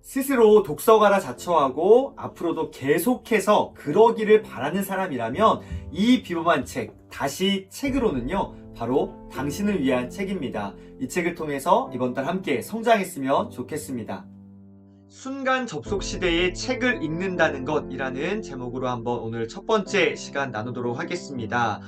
스스로 독서가라 자처하고 앞으로도 계속해서 그러기를 바라는 사람이라면 이 비범한 책, 다시 책으로는요, 바로 당신을 위한 책입니다. 이 책을 통해서 이번 달 함께 성장했으면 좋겠습니다. 순간 접속 시대에 책을 읽는다는 것이라는 제목으로 한번 오늘 첫 번째 시간 나누도록 하겠습니다.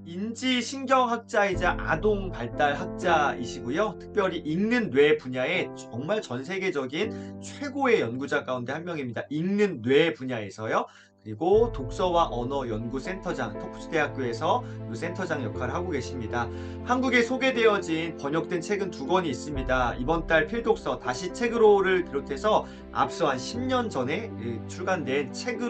인지신경학자이자 아동발달학자이시고요. 특별히 읽는 뇌 분야에 정말 전 세계적인 최고의 연구자 가운데 한 명입니다. 읽는 뇌 분야에서요. 그리고 독서와 언어 연구센터장, 터프트대학교에서 센터장 역할을 하고 계십니다. 한국에 소개되어진 번역된 책은 2권이 있습니다. 이번 달 필독서 다시 책으로를 비롯해서 앞서 한 10년 전에 출간된 책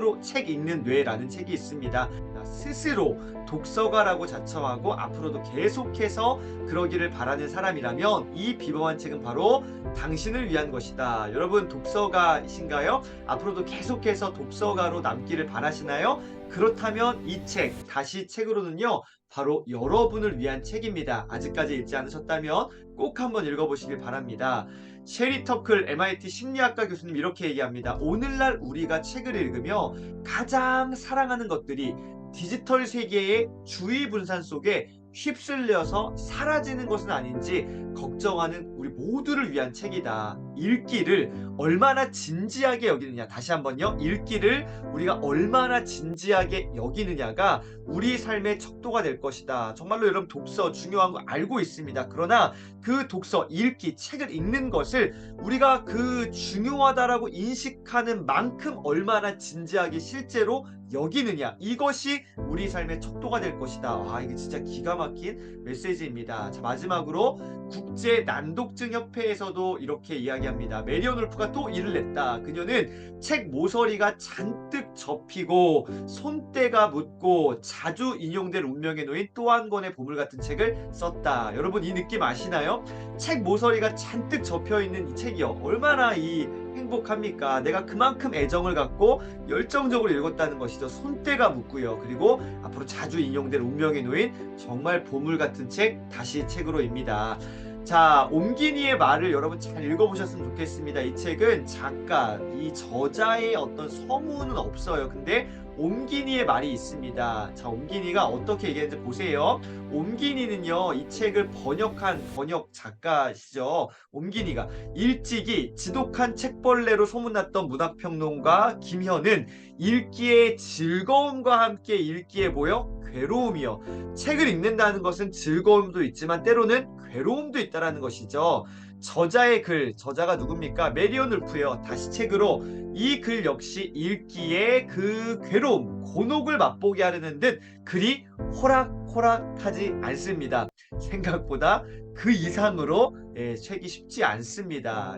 읽는 뇌라는 책이 있습니다. 스스로 독서가라고 자처하고 앞으로도 계속해서 그러기를 바라는 사람이라면 이 비범한 책은 바로 당신을 위한 것이다. 여러분 독서가이신가요? 앞으로도 계속해서 독서가로 남기를 바라시나요? 그렇다면 이 책, 다시 책으로는요, 바로 여러분을 위한 책입니다. 아직까지 읽지 않으셨다면 꼭 한번 읽어보시길 바랍니다. 셰리 터클 MIT 심리학과 교수님 이렇게 얘기합니다. 오늘날 우리가 책을 읽으며 가장 사랑하는 것들이 디지털 세계의 주의 분산 속에 휩쓸려서 사라지는 것은 아닌지 걱정하는 우리 모두를 위한 책이다. 읽기를 얼마나 진지하게 여기느냐. 다시 한번요. 읽기를 우리가 얼마나 진지하게 여기느냐가 우리 삶의 척도가 될 것이다. 정말로 여러분 독서 중요한 거 알고 있습니다. 그러나 그 독서, 읽기, 책을 읽는 것을 우리가 그 중요하다라고 인식하는 만큼 얼마나 진지하게 실제로 여기느냐, 이것이 우리 삶의 척도가 될 것이다. 와, 이게 진짜 기가 막힌 메시지입니다. 자, 마지막으로 국제 난독증 협회에서도 이렇게 이야기합니다. 메리온 울프가 또 일을 냈다. 그녀는 책 모서리가 잔뜩 접히고 손때가 묻고 자주 인용될 운명에 놓인 또 한 권의 보물 같은 책을 썼다. 여러분 이 느낌 아시나요? 책 모서리가 잔뜩 접혀 있는 이 책이요, 얼마나 이 행복합니까? 내가 그만큼 애정을 갖고 열정적으로 읽었다는 것이죠. 손때가 묻고요. 그리고 앞으로 자주 인용될 운명에 놓인 정말 보물 같은 책, 다시 책으로입니다. 자, 옴기니의 말을 여러분 잘 읽어보셨으면 좋겠습니다. 이 책은 작가, 이 저자의 어떤 서문은 없어요. 근데 옴기니의 말이 있습니다. 자, 옴기니가 어떻게 얘기하는지 보세요. 옴기니는요, 이 책을 번역한 번역 작가시죠. 옴기니가 일찍이 지독한 책벌레로 소문났던 문학평론가 김현은 읽기에 즐거움과 함께 읽기에 뭐요? 괴로움이요. 책을 읽는다는 것은 즐거움도 있지만 때로는 괴로움도 있다라는 것이죠. 저자의 글, 저자가 누굽니까? 메리온 울프요. 다시 책으로 이 글 역시 읽기에 그 괴로움, 곤혹을 맛보게 하려는 듯 글이 호락호락하지 않습니다. 생각보다 그 이상으로 책이 쉽지 않습니다.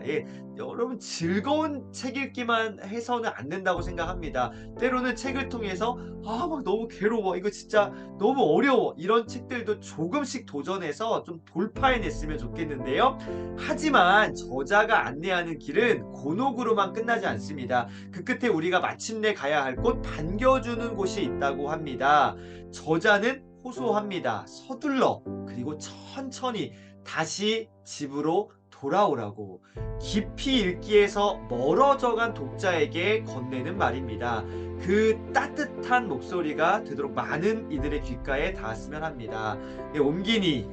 여러분 즐거운 책 읽기만 해서는 안 된다고 생각합니다. 때로는 책을 통해서 막 너무 괴로워, 이거 진짜 너무 어려워, 이런 책들도 조금씩 도전해서 좀 돌파해냈으면 좋겠는데요. 하지만 저자가 안내하는 길은 곤혹으로만 끝나지 않습니다. 그 끝에 우리가 마침내 가야 할 곳, 반겨주는 곳이 있다고 합니다. 저자는 호소합니다. 서둘러, 그리고 천천히 다시 집으로 돌아오라고. 깊이 읽기에서 멀어져간 독자에게 건네는 말입니다. 그 따뜻한 목소리가 되도록 많은 이들의 귓가에 닿았으면 합니다. 옴기니,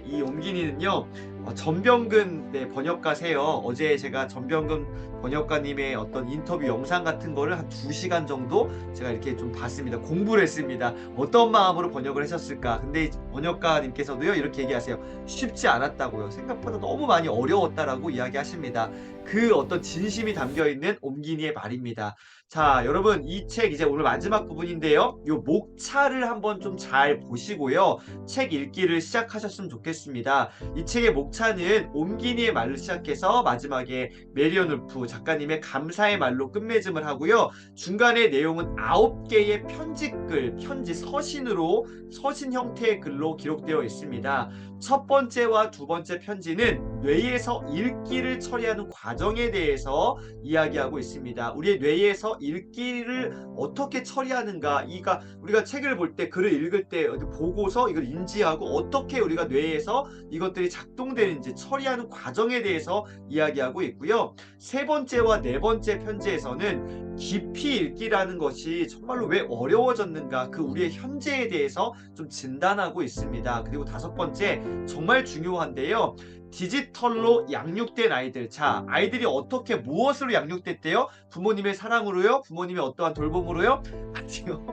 이 옴기니는요, 전병근 번역가세요. 어제 제가 전병근 번역가님의 어떤 인터뷰 영상 같은 거를 한 2시간 정도 제가 이렇게 좀 봤습니다. 공부를 했습니다. 어떤 마음으로 번역을 하셨을까? 근데 번역가님께서도요, 이렇게 얘기하세요. 쉽지 않았다고요. 생각보다 너무 많이 어려웠다라고 이야기하십니다. 그 어떤 진심이 담겨 있는 옴기니의 말입니다. 자, 여러분 이 책 이제 오늘 마지막 부분인데요. 요 목차를 한번 좀 잘 보시고요. 책 읽기를 시작하셨으면 좋겠습니다. 이 책의 목차는 옴기니의 말로 시작해서 마지막에 메리온 울프 작가님의 감사의 말로 끝맺음을 하고요. 중간에 내용은 9개의 편지글, 편지 서신으로, 서신 형태의 글로 기록되어 있습니다. 첫 번째와 두 번째 편지는 뇌에서 읽기를 처리하는 과정에 대해서 이야기하고 있습니다. 우리의 뇌에서 읽기를 어떻게 처리하는가, 우리가 책을 볼 때, 글을 읽을 때 보고서 이걸 인지하고 어떻게 우리가 뇌에서 이것들이 작동되는지 처리하는 과정에 대해서 이야기하고 있고요. 세 번째와 네 번째 편지에서는 깊이 읽기라는 것이 정말로 왜 어려워졌는가, 그 우리의 현재에 대해서 좀 진단하고 있습니다. 그리고 다섯 번째, 정말 중요한데요. 디지털로 양육된 아이들. 자, 아이들이 어떻게 무엇으로 양육됐대요? 부모님의 사랑으로요? 부모님의 어떠한 돌봄으로요? 아니요.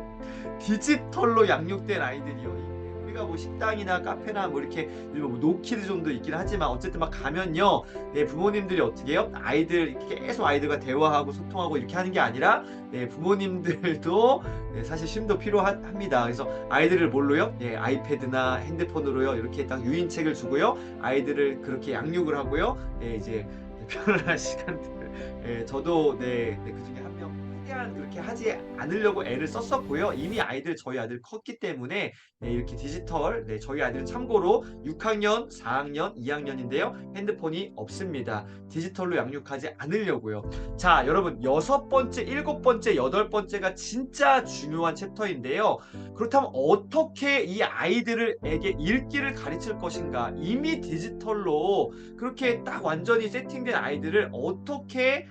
디지털로 양육된 아이들이요. 우리가 뭐 식당이나 카페나 뭐 이렇게 뭐 노키드 정도 있긴 하지만 어쨌든 막 가면요, 부모님들이 어떻게 해요? 아이들 계속 아이들과 대화하고 소통하고 이렇게 하는 게 아니라 부모님들도 사실 쉼도 필요합니다. 그래서 아이들을 뭘로요? 아이패드나 핸드폰으로요, 이렇게 딱 유인책을 주고요, 아이들을 그렇게 양육을 하고요. 이제 편안한 시간들. 저도 그중에 한 명 최대한 그렇게 하지 않으려고 애를 썼었고요. 이미 저희 아들 컸기 때문에 이렇게 디지털, 저희 아들은 참고로 6학년, 4학년, 2학년인데요. 핸드폰이 없습니다. 디지털로 양육하지 않으려고요. 자, 여러분, 여섯 번째, 일곱 번째, 여덟 번째가 진짜 중요한 챕터인데요. 그렇다면 어떻게 이 아이들에게 읽기를 가르칠 것인가? 이미 디지털로 그렇게 딱 완전히 세팅된 아이들을 어떻게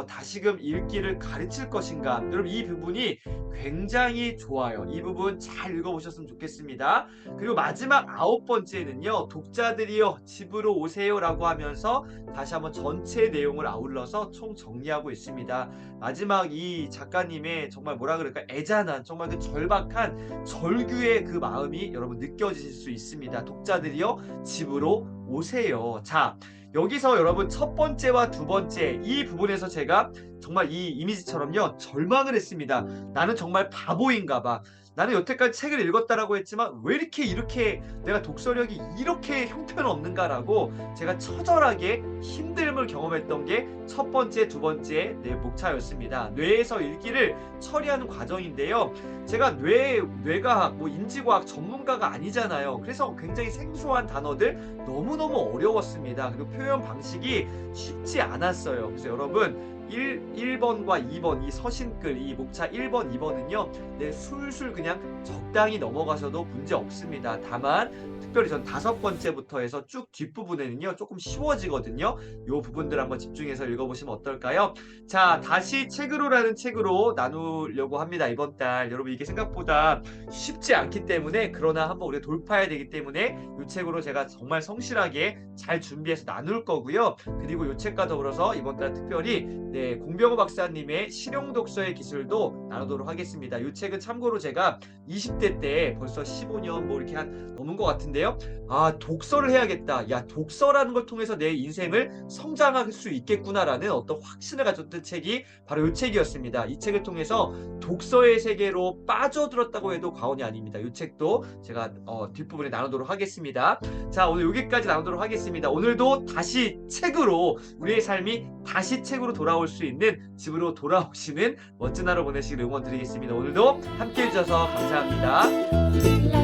다시금 읽기를 가르칠 것인가? 여러분, 이 부분이 굉장히 좋아요. 이 부분 잘 읽어보셨으면 좋겠습니다. 그리고 마지막 아홉 번째는요, 독자들이요, 집으로 오세요라고 하면서 다시 한번 전체 내용을 아울러서 총 정리하고 있습니다. 마지막 이 작가님의 정말 뭐라 그럴까, 애잔한, 정말 그 절박한 절규의 그 마음이 여러분 느껴지실 수 있습니다. 독자들이요, 집으로 오세요. 자, 여기서 여러분 첫 번째와 두 번째 이 부분에서 제가 정말 이 이미지처럼요, 절망을 했습니다. 나는 정말 바보인가 봐. 나는 여태까지 책을 읽었다라고 했지만 왜 이렇게 내가 독서력이 이렇게 형편없는가라고 제가 처절하게 힘듦을 경험했던 게 첫 번째, 두 번째 목차였습니다. 뇌에서 읽기를 처리하는 과정인데요. 제가 뇌과학, 뭐 인지과학 전문가가 아니잖아요. 그래서 굉장히 생소한 단어들 너무너무 어려웠습니다. 그리고 표현 방식이 쉽지 않았어요. 그래서 여러분, 1번과 2번 이 서신글, 이 목차 1번, 2번은요, 술술 그냥 적당히 넘어가셔도 문제 없습니다. 다만 특별히 전 다섯 번째부터 해서 쭉 뒷부분에는요, 조금 쉬워지거든요. 이 부분들 한번 집중해서 읽어보시면 어떨까요? 자, 다시 책으로라는 책으로 나누려고 합니다. 이번 달. 여러분, 이게 생각보다 쉽지 않기 때문에, 그러나 한번 우리가 돌파해야 되기 때문에 이 책으로 제가 정말 성실하게 잘 준비해서 나눌 거고요. 그리고 이 책과 더불어서 이번 달 특별히 공병호 박사님의 실용 독서의 기술도 나누도록 하겠습니다. 이 책은 참고로 제가 20대 때 벌써 15년 뭐 이렇게 한 넘은 것 같은데요. 아, 독서를 해야겠다. 야, 독서라는 걸 통해서 내 인생을 성장할 수 있겠구나라는 어떤 확신을 가졌던 책이 바로 이 책이었습니다. 이 책을 통해서 독서의 세계로 빠져들었다고 해도 과언이 아닙니다. 이 책도 제가 뒷부분에 나누도록 하겠습니다. 자, 오늘 여기까지 나누도록 하겠습니다. 오늘도 다시 책으로, 우리의 삶이 다시 책으로 돌아올 수 있는, 집으로 돌아오시는 멋진 하루 보내시길 응원드리겠습니다. 오늘도 함께 해주셔서 감사합니다.